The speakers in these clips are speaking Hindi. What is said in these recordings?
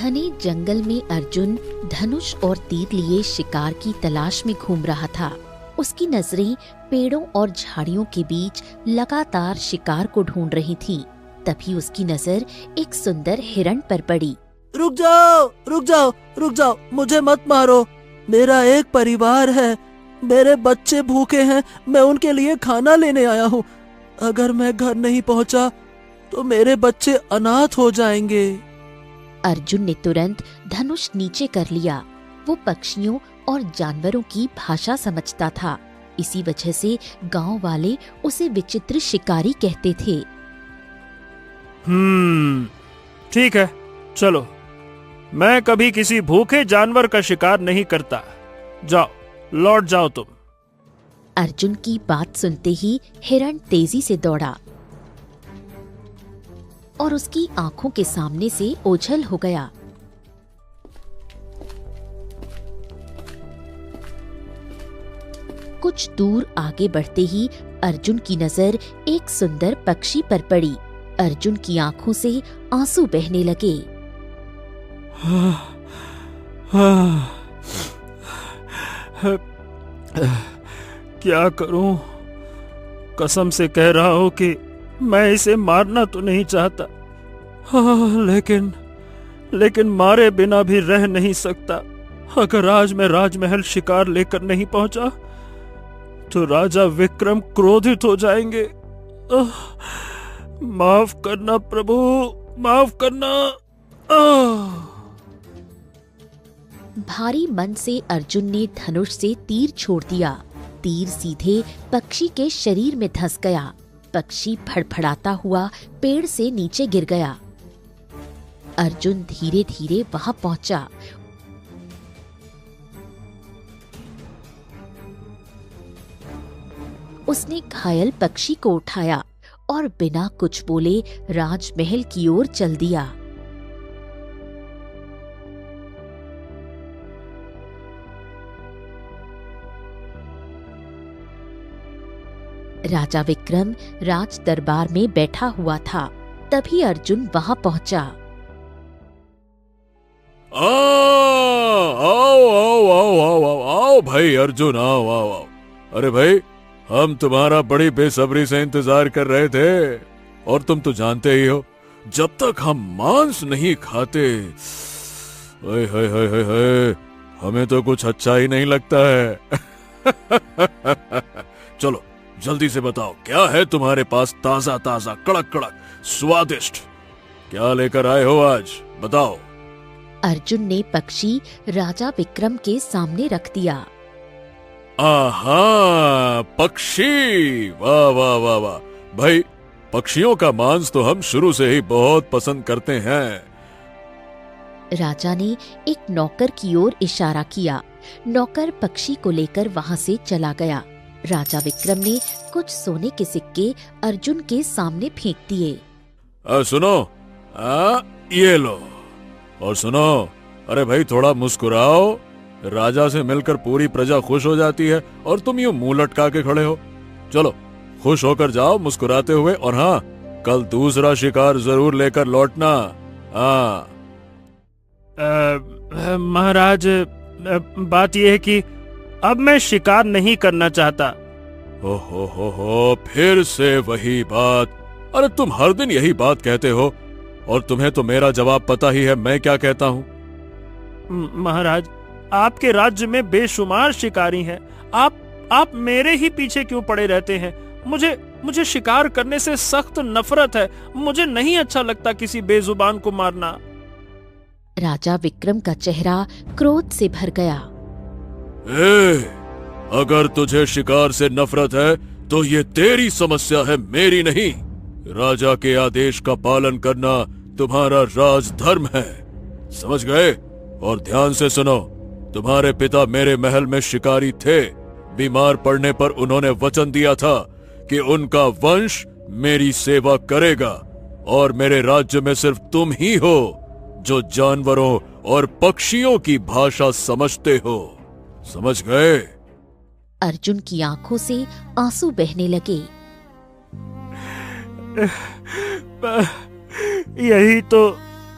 घने जंगल में अर्जुन धनुष और तीर लिए शिकार की तलाश में घूम रहा था। उसकी नजरें पेड़ों और झाड़ियों के बीच लगातार शिकार को ढूंढ रही थीं। तभी उसकी नजर एक सुंदर हिरण पर पड़ी। रुक जाओ, रुक जाओ, रुक जाओ, मुझे मत मारो। मेरा एक परिवार है, मेरे बच्चे भूखे हैं, मैं उनके लिए खाना लेने आया हूँ। अगर मैं घर नहीं पहुँचा तो मेरे बच्चे अनाथ हो जाएंगे। अर्जुन ने तुरंत धनुष नीचे कर लिया। वो पक्षियों और जानवरों की भाषा समझता था, इसी वजह से गांव वाले उसे विचित्र शिकारी कहते थे। ठीक है, चलो, मैं कभी किसी भूखे जानवर का शिकार नहीं करता। जाओ, लौट जाओ तुम। अर्जुन की बात सुनते ही हिरण तेजी से दौड़ा और उसकी आंखों के सामने से ओझल हो गया। कुछ दूर आगे बढ़ते ही अर्जुन की नजर एक सुंदर पक्षी पर पड़ी। अर्जुन की आंखों से आंसू बहने लगे। क्या करूं? कसम से कह रहा हूं कि मैं इसे मारना तो नहीं चाहता, लेकिन मारे बिना भी रह नहीं सकता। अगर आज मैं राजमहल शिकार लेकर नहीं पहुंचा तो राजा विक्रम क्रोधित हो जाएंगे। माफ करना प्रभु, माफ करना। भारी मन से अर्जुन ने धनुष से तीर छोड़ दिया। तीर सीधे पक्षी के शरीर में धंस गया। पक्षी फड़फड़ाता हुआ पेड़ से नीचे गिर गया। अर्जुन धीरे धीरे वहां पहुंचा। उसने घायल पक्षी को उठाया और बिना कुछ बोले राजमहल की ओर चल दिया। राजा विक्रम राज दरबार में बैठा हुआ था। तभी अर्जुन वहां पहुंचा। आओ आओ आओ आओ आओ आओ भाई अर्जुन, आओ आओ आओ। अरे भाई, हम तुम्हारा बड़ी बेसब्री से इंतजार कर रहे थे। और तुम तो जानते ही हो, जब तक हम मांस नहीं खाते, ओए होए होए होए होए, हमें तो कुछ अच्छा ही नहीं लगता है। चलो जल्दी से बताओ, क्या है तुम्हारे पास ताजा ताजा कड़क कड़क स्वादिष्ट? क्या लेकर आए हो आज, बताओ। अर्जुन ने पक्षी राजा विक्रम के सामने रख दिया। आहा, पक्षी, वाह वाह वाह वाह भाई, पक्षियों का मांस तो हम शुरू से ही बहुत पसंद करते हैं। राजा ने एक नौकर की ओर इशारा किया। नौकर पक्षी को लेकर वहां से चला गया। राजा विक्रम ने कुछ सोने के सिक्के अर्जुन के सामने फेंक दिए। सुनो, ये लो। और सुनो, अरे भाई थोड़ा मुस्कुराओ, राजा से मिलकर पूरी प्रजा खुश हो जाती है और तुम यूं मुंह लटका के खड़े हो। चलो खुश होकर जाओ मुस्कुराते हुए, और हाँ, कल दूसरा शिकार जरूर लेकर लौटना। हाँ महाराज, बात यह है कि अब मैं शिकार नहीं करना चाहता। हो, फिर से वही बात। अरे तुम हर दिन यही बात कहते हो, और तुम्हें तो मेरा जवाब पता ही है मैं क्या कहता हूँ। महाराज, आपके राज्य में बेशुमार शिकारी हैं। आप मेरे ही पीछे क्यों पड़े रहते हैं? मुझे शिकार करने से सख्त नफरत है। मुझे नहीं अच्छा लगता किसी बेजुबान को मारना। राजा विक्रम का चेहरा क्रोध से भर गया। अगर तुझे शिकार से नफरत है तो ये तेरी समस्या है, मेरी नहीं। राजा के आदेश का पालन करना तुम्हारा राजधर्म है, समझ गए? और ध्यान से सुनो, तुम्हारे पिता मेरे महल में शिकारी थे। बीमार पड़ने पर उन्होंने वचन दिया था कि उनका वंश मेरी सेवा करेगा, और मेरे राज्य में सिर्फ तुम ही हो जो जानवरों और पक्षियों की भाषा समझते हो, समझ गए? अर्जुन की आंखों से आंसू बहने लगे।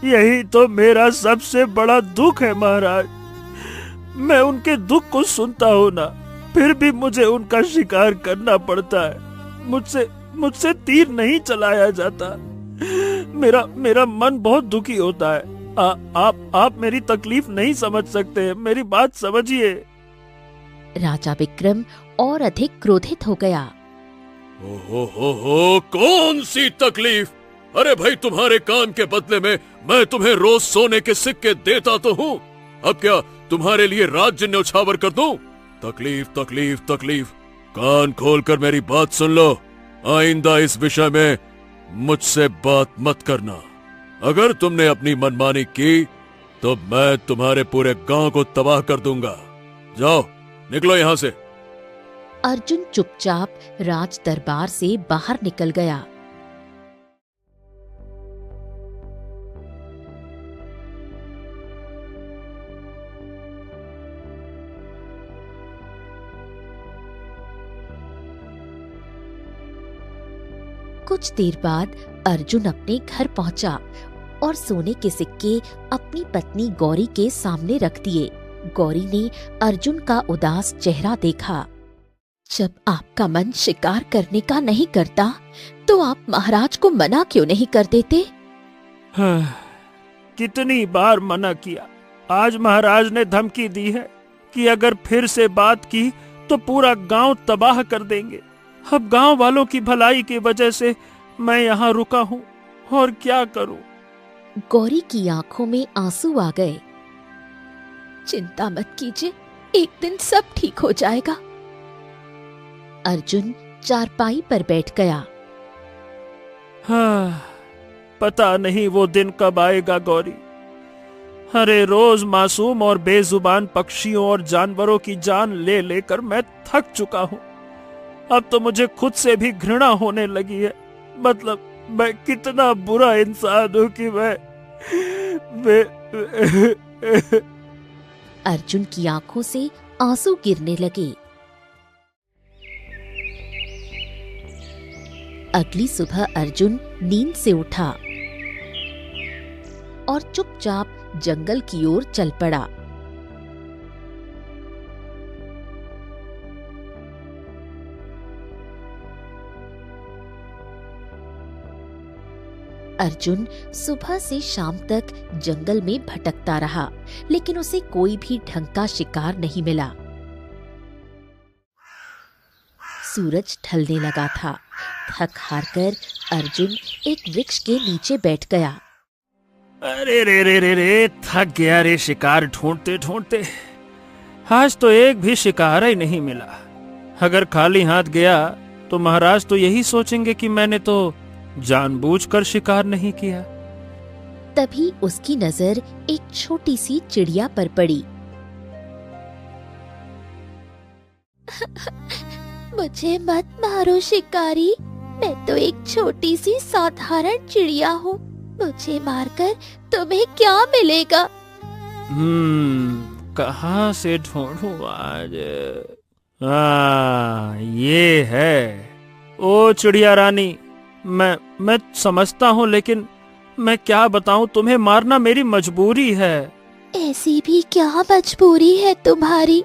यही तो मेरा सबसे बड़ा दुख है महाराज। मैं उनके दुख को सुनता हूँ ना, फिर भी मुझे उनका शिकार करना पड़ता है। मुझसे तीर नहीं चलाया जाता। मेरा मन बहुत दुखी होता है। आप मेरी तकलीफ नहीं समझ सकते, मेरी बात समझिए। राजा विक्रम और अधिक क्रोधित हो गया। हो, कौन सी तकलीफ? अरे भाई, तुम्हारे काम के बदले में मैं तुम्हें रोज सोने के सिक्के देता तो हूँ। अब क्या तुम्हारे लिए राज्य न्यौछावर कर दूं? तकलीफ तकलीफ तकलीफ। कान खोलकर मेरी बात सुन लो। आइंदा इस विषय में मुझसे बात मत करना। अगर तुमने अपनी मनमानी की तो मैं तुम्हारे पूरे गांव को तबाह कर दूंगा। जाओ, निकलो यहां से। अर्जुन चुपचाप राज दरबार से बाहर निकल गया। कुछ देर बाद अर्जुन अपने घर पहुंचा और सोने के सिक्के अपनी पत्नी गौरी के सामने रख दिए। गौरी ने अर्जुन का उदास चेहरा देखा। जब आपका मन शिकार करने का नहीं करता तो आप महाराज को मना क्यों नहीं कर देते? कितनी बार मना किया। आज महाराज ने धमकी दी है कि अगर फिर से बात की तो पूरा गांव तबाह कर देंगे। अब गांव वालों की भलाई की वजह से मैं यहाँ रुका हूँ, और क्या करूँ? गौरी की आंखों में आंसू आ गए। चिंता मत कीजिए, एक दिन सब ठीक हो जाएगा। अर्जुन चारपाई पर बैठ गया। पता नहीं वो दिन कब आएगा गौरी। अरे रोज मासूम और बेजुबान पक्षियों और जानवरों की जान ले लेकर मैं थक चुका हूँ। अब तो मुझे खुद से भी घृणा होने लगी है। मतलब मैं कितना बुरा इंसान हूँ कि मैं अर्जुन की आंखों से आंसू गिरने लगे। अगली सुबह अर्जुन नींद से उठा और चुपचाप जंगल की ओर चल पड़ा। अर्जुन सुबह से शाम तक जंगल में भटकता रहा, लेकिन उसे कोई भी ढंग का शिकार नहीं मिला। सूरज ढलने लगा था। थक हार कर अर्जुन एक वृक्ष के नीचे बैठ गया। अरे रे रे रे रे, थक गया रे शिकार ढूंढते ढूंढते। आज तो एक भी शिकार ही नहीं मिला। अगर खाली हाथ गया तो महाराज तो यही सोचेंगे कि मैंने तो जानबूझकर शिकार नहीं किया। तभी उसकी नजर एक छोटी सी चिड़िया पर पड़ी। मुझे मत मारो शिकारी, मैं तो एक छोटी सी साधारण चिड़िया हूँ। मुझे मारकर तुम्हें क्या मिलेगा? कहाँ से ढूंढूं आज? ये है। ओ चिड़िया रानी, मैं समझता हूँ, लेकिन मैं क्या बताऊँ तुम्हें, मारना मेरी मजबूरी है। ऐसी भी क्या मजबूरी है तुम्हारी?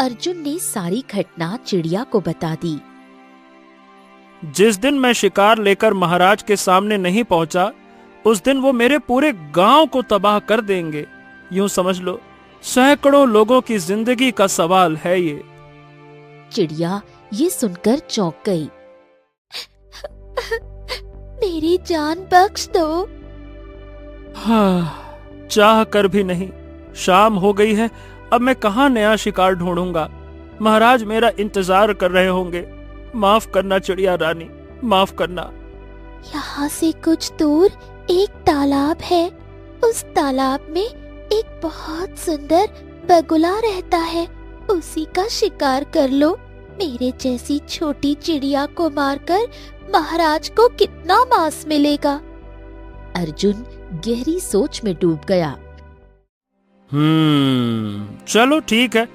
अर्जुन ने सारी घटना चिड़िया को बता दी। जिस दिन मैं शिकार लेकर महाराज के सामने नहीं पहुंचा, उस दिन वो मेरे पूरे गांव को तबाह कर देंगे। यूं समझ लो, सैकड़ों लोगों की जिंदगी का सवाल है ये। चिड़िया ये सुनकर चौंक गई। मेरी जान बख्श दो। चाह कर भी नहीं। शाम हो गई है, अब मैं कहाँ नया शिकार ढूंढूंगा। महाराज मेरा इंतजार कर रहे होंगे। माफ करना चिड़िया रानी, माफ करना। यहाँ से कुछ दूर एक तालाब है। उस तालाब में एक बहुत सुंदर बगुला रहता है। उसी का शिकार कर लो। मेरे जैसी छोटी चिड़िया को मारकर महाराज को कितना मांस मिलेगा? अर्जुन गहरी सोच में डूब गया। चलो ठीक है,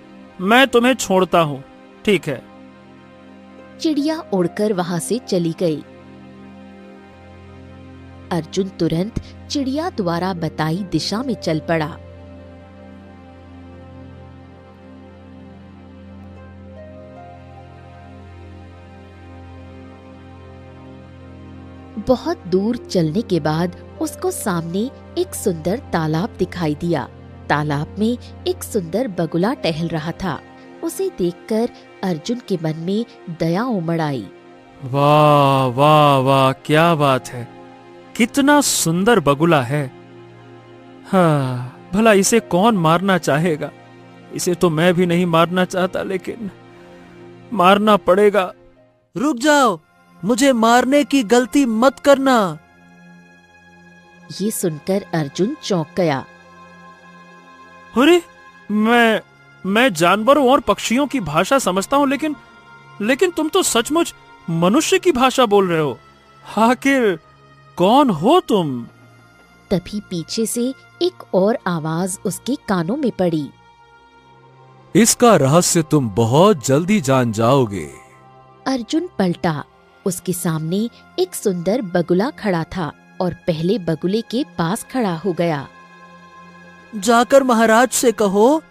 मैं तुम्हें छोड़ता हूँ। ठीक है। चिड़िया उड़कर वहां से चली गई। अर्जुन तुरंत चिड़िया द्वारा बताई दिशा में चल पड़ा। बहुत दूर चलने के बाद उसको सामने एक सुंदर तालाब दिखाई दिया। तालाब में एक सुंदर बगुला टहल रहा था। उसे देखकर अर्जुन के मन में दया उमड़ आई। वाह वाह वाह, क्या बात है, कितना सुंदर बगुला है। हाँ, भला इसे कौन मारना चाहेगा? इसे तो मैं भी नहीं मारना चाहता, लेकिन मारना पड़ेगा। रुक जाओ, मुझे मारने की गलती मत करना। ये सुनकर अर्जुन चौंक गया। अरे, मैं जानवरों और पक्षियों की भाषा समझता हूँ, लेकिन तुम तो सचमुच मनुष्य की भाषा बोल रहे हो। आखिर कौन हो तुम? तभी पीछे से एक और आवाज उसके कानों में पड़ी। इसका रहस्य तुम बहुत जल्दी जान जाओगे। अर्जुन पलटा। उसके सामने एक सुंदर बगुला खड़ा था और पहले बगुले के पास खड़ा हो गया। जाकर महाराज से कहो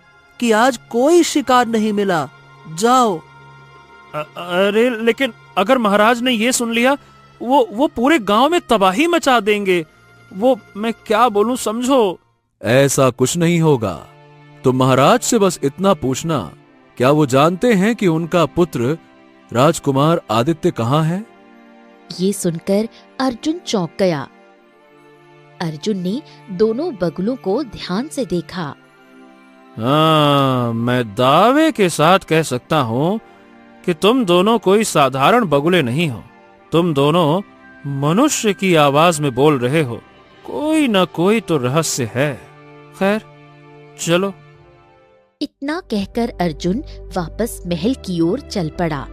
कि आज कोई शिकार नहीं मिला। जाओ। अरे, लेकिन अगर महाराज ने ये सुन लिया, वो पूरे गांव में तबाही मचा देंगे। वो मैं क्या बोलूं, समझो। ऐसा कुछ नहीं होगा। तुम महाराज से बस इतना पूछना, क्या वो जानते हैं कि उनका पुत्र राजकुमार आदित्य कहाँ है? ये सुनकर अर्जुन चौंक गया। अर्जुन ने दोनों बगुलों को ध्यान से देखा। हाँ, मैं दावे के साथ कह सकता हूँ कि तुम दोनों कोई साधारण बगुले नहीं हो। तुम दोनों मनुष्य की आवाज में बोल रहे हो। कोई न कोई तो रहस्य है। खैर, चलो। इतना कहकर अर्जुन वापस महल की ओर चल पड़ा।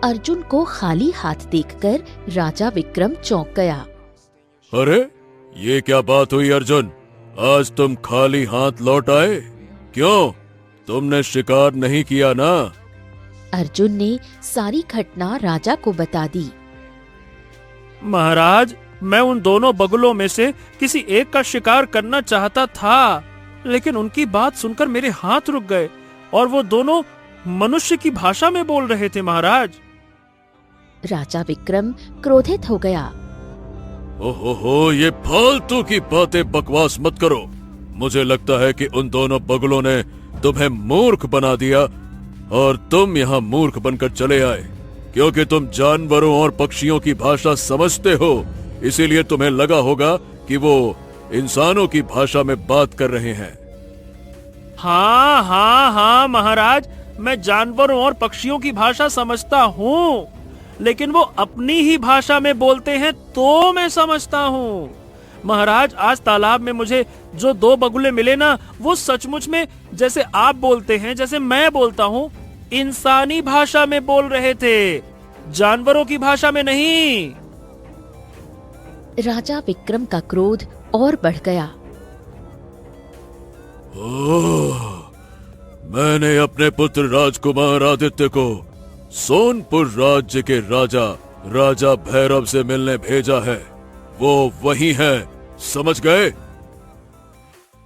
अर्जुन को खाली हाथ देखकर राजा विक्रम चौंक गया। अरे, ये क्या बात हुई अर्जुन? आज तुम खाली हाथ लौट आए? क्यों? तुमने शिकार नहीं किया ना? अर्जुन ने सारी घटना राजा को बता दी। महाराज, मैं उन दोनों बगुलों में से किसी एक का शिकार करना चाहता था, लेकिन उनकी बात सुनकर मेरे हाथ रुक गए और वो दोनों मनुष्य की भाषा में बोल रहे थे। महाराज। राजा विक्रम क्रोधित हो गया। ओहो, ये फालतू की बातें बकवास मत करो। मुझे लगता है कि उन दोनों बगुलों ने तुम्हें मूर्ख बना दिया और तुम यहाँ मूर्ख बनकर चले आए। क्योंकि तुम जानवरों और पक्षियों की भाषा समझते हो, इसीलिए तुम्हें लगा होगा कि वो इंसानों की भाषा में बात कर रहे हैं। हाँ हाँ हाँ महाराज, मैं जानवरों और पक्षियों की भाषा समझता हूँ, लेकिन वो अपनी ही भाषा में बोलते हैं तो मैं समझता हूँ। महाराज, आज तालाब में मुझे जो दो बगुले मिले ना, वो सचमुच में जैसे आप बोलते हैं, जैसे मैं बोलता हूँ, इंसानी भाषा में बोल रहे थे, जानवरों की भाषा में नहीं। राजा विक्रम का क्रोध और बढ़ गया। ओह, मैंने अपने पुत्र राजकुमार आदित्य को सोनपुर राज्य के राजा भैरव से मिलने भेजा है। वो वही है, समझ गए?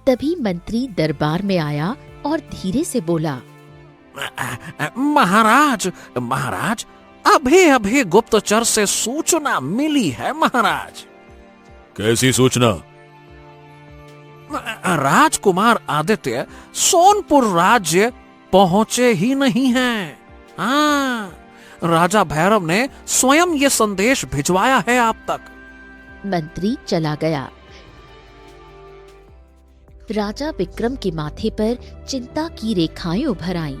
तभी मंत्री दरबार में आया और धीरे से बोला। महाराज, अभी गुप्तचर से सूचना मिली है महाराज। कैसी सूचना? राजकुमार आदित्य सोनपुर राज्य पहुंचे ही नहीं हैं। हाँ, राजा भैरव ने स्वयं ये संदेश भिजवाया है आप तक। मंत्री चला गया। राजा विक्रम के माथे पर चिंता की रेखाएं उभर आईं।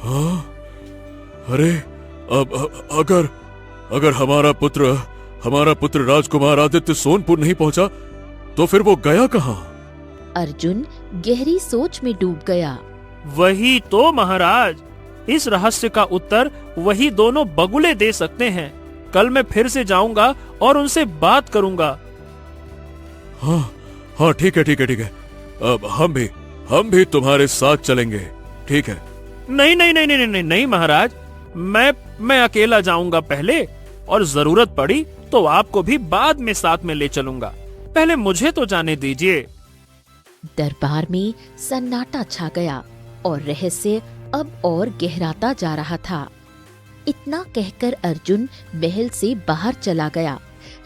हाँ? अरे, अब अगर हमारा पुत्र राजकुमार आदित्य सोनपुर नहीं पहुंचा, तो फिर वो गया कहाँ? अर्जुन गहरी सोच में डूब गया। वही तो महाराज, इस रहस्य का उत्तर वही दोनों बगुले दे सकते हैं। कल मैं फिर से जाऊंगा और उनसे बात करूंगा। हाँ हाँ, ठीक है ठीक है ठीक है। अब हम भी तुम्हारे साथ चलेंगे, ठीक है? नहीं नहीं नहीं नहीं नहीं नहीं महाराज, मैं अकेला जाऊंगा पहले, और जरूरत पड़ी तो आपको भी बाद में साथ में ले चलूंगा। पहले मुझे तो जाने दीजिए। दरबार में सन्नाटा छा गया और रहस्य अब और गहराता जा रहा था। इतना कहकर अर्जुन महल से बाहर चला गया।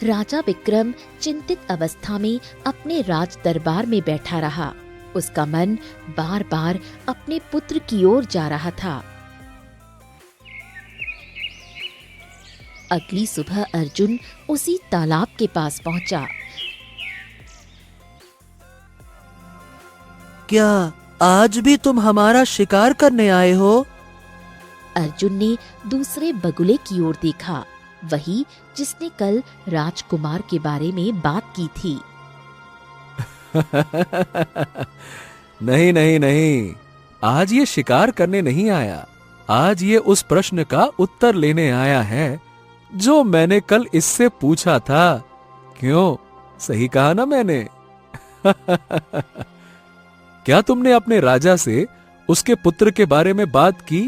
राजा विक्रम चिंतित अवस्था में अपने राज दरबार में बैठा रहा। उसका मन बार बार अपने पुत्र की ओर जा रहा था। अगली सुबह अर्जुन उसी तालाब के पास पहुंचा। क्या आज भी तुम हमारा शिकार करने आए हो? अर्जुन ने दूसरे बगुले की ओर देखा, वही जिसने कल राजकुमार के बारे में बात की थी। नहीं नहीं नहीं, आज ये शिकार करने नहीं आया। आज ये उस प्रश्न का उत्तर लेने आया है जो मैंने कल इससे पूछा था। क्यों, सही कहा ना मैंने? क्या तुमने अपने राजा से उसके पुत्र के बारे में बात की?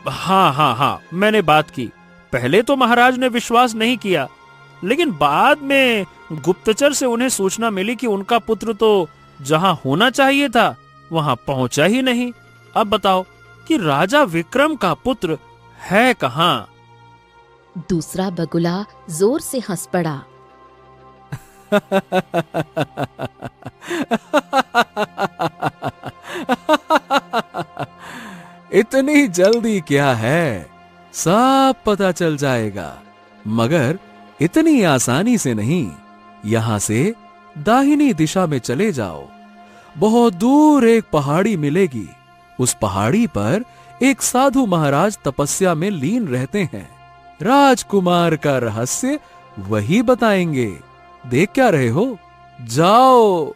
हाँ हाँ हाँ, मैंने बात की। पहले तो महाराज ने विश्वास नहीं किया, लेकिन बाद में गुप्तचर से उन्हें सूचना मिली कि उनका पुत्र तो जहां होना चाहिए था वहां पहुंचा ही नहीं। अब बताओ कि राजा विक्रम का पुत्र है कहां? दूसरा बगुला जोर से हंस पड़ा। इतनी जल्दी क्या है, सब पता चल जाएगा, मगर इतनी आसानी से नहीं। यहां से दाहिनी दिशा में चले जाओ, बहुत दूर एक पहाड़ी मिलेगी। उस पहाड़ी पर एक साधु महाराज तपस्या में लीन रहते हैं। राजकुमार का रहस्य वही बताएंगे। देख क्या रहे हो, जाओ।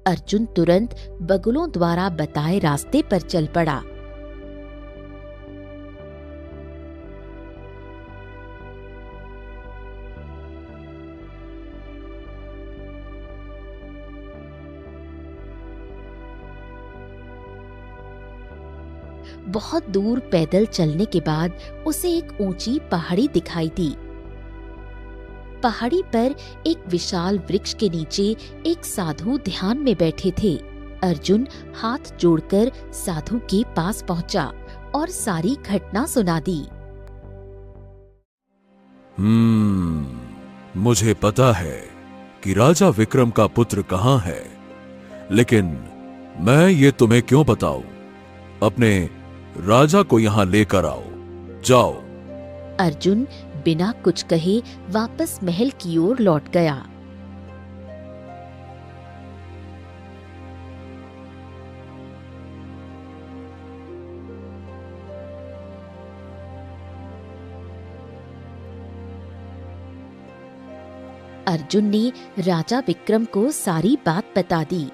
अर्जुन तुरंत बगुलों द्वारा बताए रास्ते पर चल पड़ा। बहुत दूर पैदल चलने के बाद उसे एक ऊंची पहाड़ी दिखाई दी। पहाड़ी पर एक विशाल वृक्ष के नीचे एक साधु ध्यान में बैठे थे। अर्जुन हाथ जोड़कर साधु के पास पहुंचा और सारी घटना सुना दी। मुझे पता है कि राजा विक्रम का पुत्र कहां है, लेकिन मैं ये तुम्हें क्यों बताऊं? अपने राजा को यहां लेकर आओ, जाओ। अर्जुन बिना कुछ कहे वापस महल की ओर लौट गया। अर्जुन ने राजा विक्रम को सारी बात बता दी।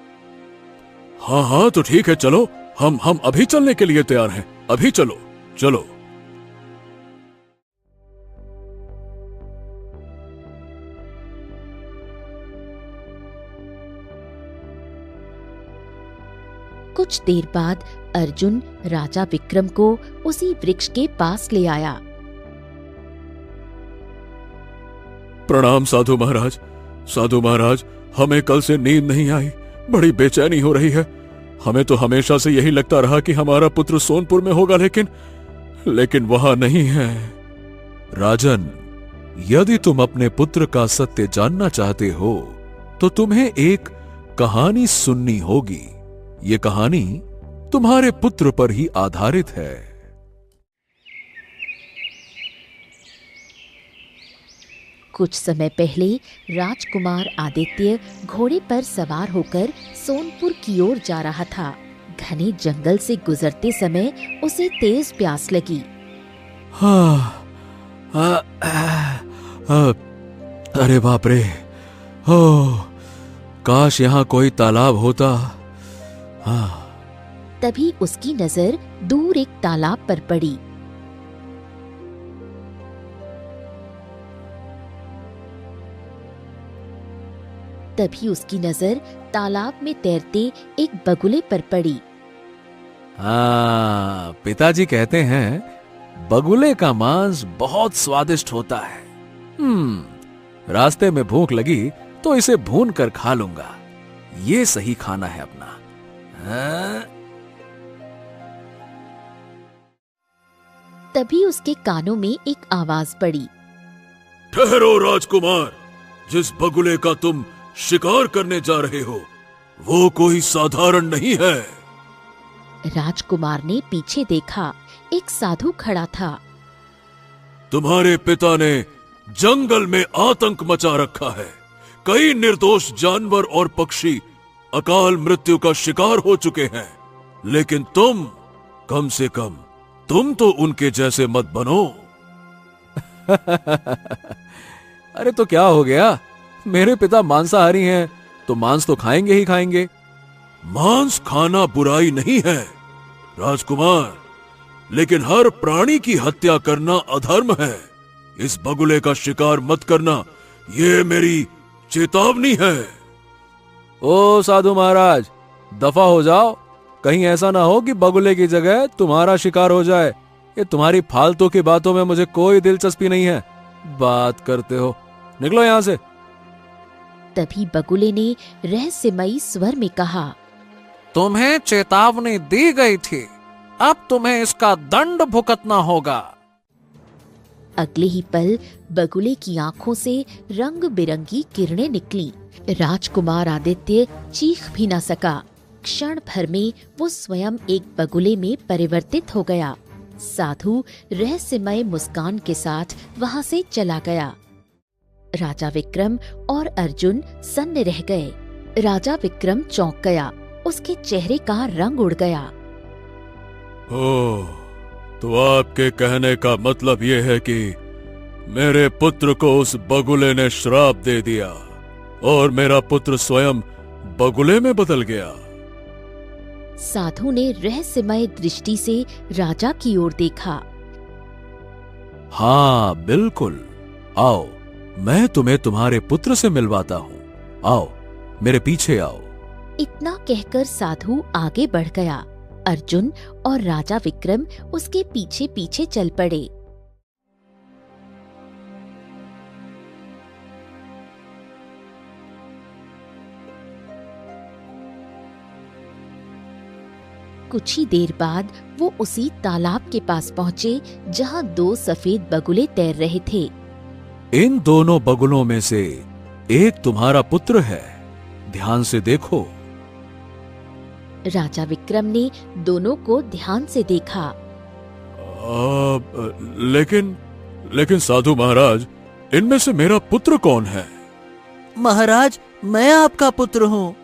हाँ हाँ, तो ठीक है, चलो, हम अभी चलने के लिए तैयार हैं। अभी चलो चलो। कुछ देर बाद अर्जुन राजा विक्रम को उसी वृक्ष के पास ले आया। प्रणाम साधु महाराज। साधु महाराज, हमें कल से नींद नहीं आई, बड़ी बेचैनी हो रही है। हमें तो हमेशा से यही लगता रहा कि हमारा पुत्र सोनपुर में होगा, लेकिन वहां नहीं है। राजन, यदि तुम अपने पुत्र का सत्य जानना चाहते हो तो तुम्हें एक कहानी सुननी होगी। ये कहानी तुम्हारे पुत्र पर ही आधारित है। कुछ समय पहले राजकुमार आदित्य घोड़े पर सवार होकर सोनपुर की ओर जा रहा था। घने जंगल से गुजरते समय उसे तेज प्यास लगी। अरे बाप रे, काश यहाँ कोई तालाब होता। तभी उसकी नजर दूर एक तालाब पर पड़ी। तभी उसकी नजर तालाब में तैरते एक बगुले पर पड़ी। हाँ, पिताजी कहते हैं बगुले का मांस बहुत स्वादिष्ट होता है। रास्ते में भूख लगी तो इसे भून कर खा लूंगा। ये सही खाना है अपना। हाँ? तभी उसके कानों में एक आवाज पड़ी। ठहरो राजकुमार, जिस बगुले का तुम शिकार करने जा रहे हो वो कोई साधारण नहीं है। राजकुमार ने पीछे देखा, एक साधु खड़ा था। तुम्हारे पिता ने जंगल में आतंक मचा रखा है। कई निर्दोष जानवर और पक्षी अकाल मृत्यु का शिकार हो चुके हैं, लेकिन तुम, कम से कम तुम तो उनके जैसे मत बनो। अरे तो क्या हो गया? मेरे पिता मांसाहारी हैं, तो मांस तो खाएंगे ही खाएंगे। मांस खाना बुराई नहीं है राजकुमार, लेकिन हर प्राणी की हत्या करना अधर्म है। इस बगुले का शिकार मत करना, ये मेरी चेतावनी है। ओ साधु महाराज, दफा हो जाओ। कहीं ऐसा ना हो कि बगुले की जगह तुम्हारा शिकार हो जाए। ये तुम्हारी फालतू की बातों में मुझे कोई दिलचस्पी नहीं है। बात करते हो, निकलो यहां से। तभी बगुले ने रहस्यमयी स्वर में कहा, तुम्हें चेतावनी दी गई थी, अब तुम्हें इसका दंड भुगतना होगा। अगले ही पल बगुले की आंखों से रंग बिरंगी किरणें निकली। राजकुमार आदित्य चीख भी न सका। क्षण भर में वो स्वयं एक बगुले में परिवर्तित हो गया। साधु रहस्यमय मुस्कान के साथ वहां से चला गया। राजा विक्रम और अर्जुन सन्न रह गए। राजा विक्रम चौंक गया, उसके चेहरे का रंग उड़ गया। ओह, तो आपके कहने का मतलब ये है कि मेरे पुत्र को उस बगुले ने श्राप दे दिया और मेरा पुत्र स्वयं बगुले में बदल गया। साधु ने रहस्यमय दृष्टि से राजा की ओर देखा। हाँ बिल्कुल, आओ, मैं तुम्हें तुम्हारे पुत्र से मिलवाता हूँ। आओ, मेरे पीछे आओ। इतना कहकर साधु आगे बढ़ गया। अर्जुन और राजा विक्रम उसके पीछे पीछे चल पड़े। कुछ ही देर बाद वो उसी तालाब के पास पहुंचे जहां दो सफेद बगुले तैर रहे थे। इन दोनों बगुलों में से एक तुम्हारा पुत्र है, ध्यान से देखो। राजा विक्रम ने दोनों को ध्यान से देखा। लेकिन साधु महाराज, इनमें से मेरा पुत्र कौन है? महाराज, मैं आपका पुत्र हूँ।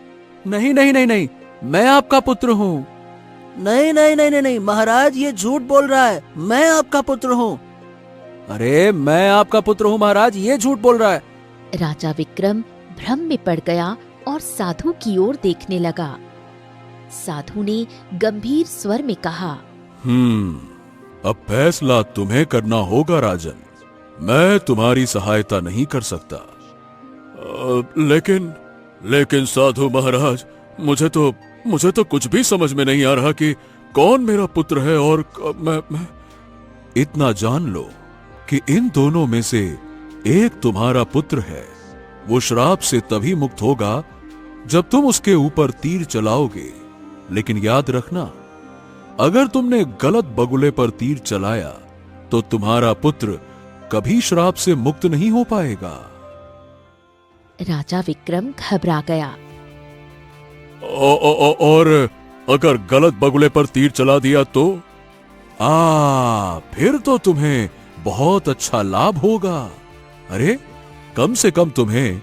नहीं नहीं नहीं नहीं, मैं आपका पुत्र हूँ। नहीं नहीं नहीं नहीं नहीं महाराज, ये झूठ बोल रहा है। मैं आपका पुत्र हूँ। अरे मैं आपका पुत्र हूँ महाराज, ये झूठ बोल रहा है। राजा विक्रम भ्रम में पड़ गया और साधु की ओर देखने लगा। साधु ने गंभीर स्वर में कहा, अब फैसला तुम्हें करना होगा राजन। मैं तुम्हारी सहायता नहीं कर सकता। लेकिन साधु महाराज, मुझे तो कुछ भी समझ में नहीं आ रहा कि कौन मेरा पुत्र है और मैं इतना जान लो कि इन दोनों में से एक तुम्हारा पुत्र है। वो श्राप से तभी मुक्त होगा जब तुम उसके ऊपर तीर चलाओगे। लेकिन याद रखना, अगर तुमने गलत बगुले पर तीर चलाया तो तुम्हारा पुत्र कभी श्राप से मुक्त नहीं हो पाएगा। राजा विक्रम घबरा गया। और अगर गलत बगुले पर तीर चला दिया तो? फिर तो तुम्हें बहुत अच्छा लाभ होगा। अरे कम से कम तुम्हें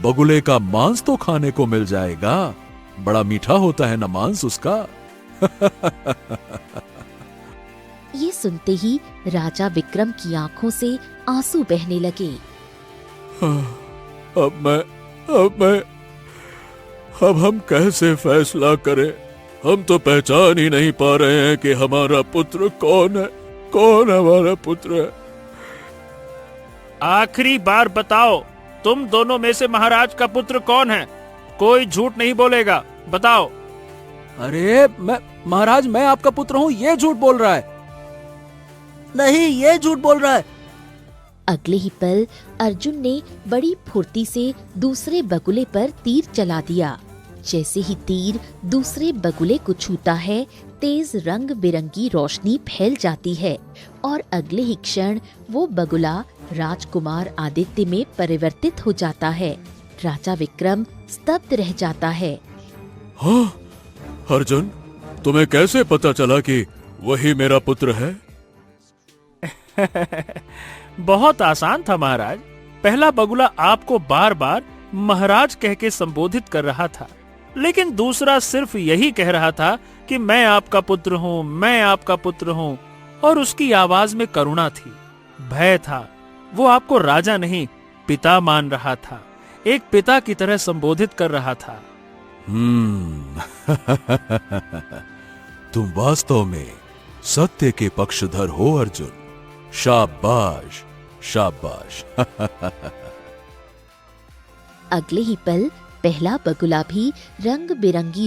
बगुले का मांस तो खाने को मिल जाएगा। बड़ा मीठा होता है ना मांस उसका। ये सुनते ही राजा विक्रम की आंखों से आंसू बहने लगे। अब हम कैसे फैसला करें? हम तो पहचान ही नहीं पा रहे हैं कि हमारा पुत्र कौन है। कौन हमारा पुत्र है? आखिरी बार बताओ, तुम दोनों में से महाराज का पुत्र कौन है? कोई झूठ नहीं बोलेगा, बताओ। अरे महाराज मैं आपका पुत्र हूँ, ये झूठ बोल रहा है। नहीं, ये झूठ बोल रहा है। अगले ही पल अर्जुन ने बड़ी फुर्ती से दूसरे बगुले पर तीर चला दिया। जैसे ही तीर दूसरे बगुले को छूता है, तेज रंग बिरंगी रोशनी फैल जाती है और अगले ही क्षण वो बगुला राजकुमार आदित्य में परिवर्तित हो जाता है। राजा विक्रम स्तब्ध रह जाता है। हाँ, अर्जुन, तुम्हें कैसे पता चला कि वही मेरा पुत्र है? बहुत आसान था महाराज। पहला बगुला आपको बार बार महाराज कह के संबोधित कर रहा था, लेकिन दूसरा सिर्फ यही कह रहा था कि मैं आपका पुत्र हूँ, मैं आपका पुत्र हूँ, और उसकी आवाज में करुणा थी, भय था। वो आपको राजा नहीं, पिता मान रहा था, एक पिता की तरह संबोधित कर रहा था। तुम वास्तव में सत्य के पक्षधर हो अर्जुन। शाबाश, शाबाश। अगले ही पल पहला बगुला भी रंग बिरंगी